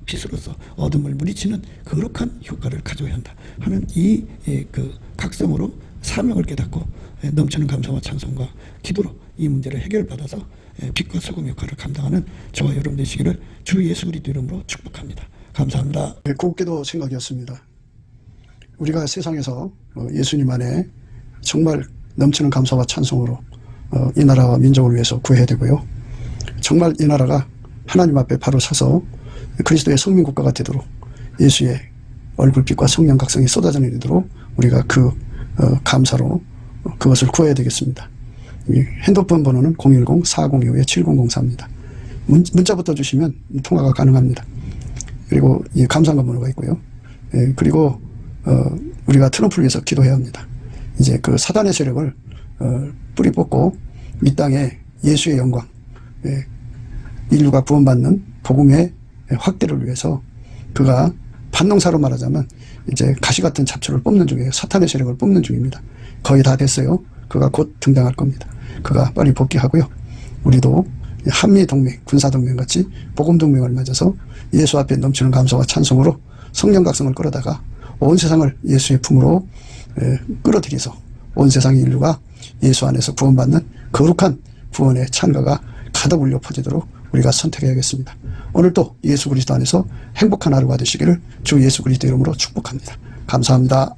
빛으로서 어둠을 물리치는 거룩한 효과를 가져야 한다 하는 이 그 각성으로 사명을 깨닫고 넘치는 감사와 찬송과 기도로 이 문제를 해결받아서 빛과 소금 역할을 감당하는 저와 여러분 되시기를 주 예수 그리스도 이름으로 축복합니다. 감사합니다. 곱게도 생각이었습니다. 우리가 세상에서 예수님 안에 정말 넘치는 감사와 찬송으로 이 나라와 민족을 위해서 구해야 되고요. 정말 이 나라가 하나님 앞에 바로 서서 그리스도의 성민국가가 되도록 예수의 얼굴빛과 성령 각성이 쏟아져 내리도록 우리가 그 감사로 그것을 구해야 되겠습니다. 핸드폰 번호는 010-4025-7004입니다. 문자부터 주시면 통화가 가능합니다. 그리고 이 감사한 번호가 있고요. 그리고 우리가 트럼프를 위해서 기도해야 합니다. 이제 그 사단의 세력을 뿌리 뽑고 이 땅에 예수의 영광, 인류가 구원받는 복음의 확대를 위해서 그가 반농사로 말하자면 이제 가시 같은 잡초를 뽑는 중이에요. 사탄의 세력을 뽑는 중입니다. 거의 다 됐어요. 그가 곧 등장할 겁니다. 그가 빨리 복귀하고요. 우리도 한미동맹, 군사동맹 같이 복음동맹을 맺어서 예수 앞에 넘치는 감사와 찬송으로 성령 각성을 끌어다가 온 세상을 예수의 품으로 끌어들여서 온 세상의 인류가 예수 안에서 구원받는 거룩한 구원의 찬가가 가득 울려 퍼지도록 우리가 선택해야겠습니다. 오늘도 예수 그리스도 안에서 행복한 하루가 되시기를 주 예수 그리스도 이름으로 축복합니다. 감사합니다.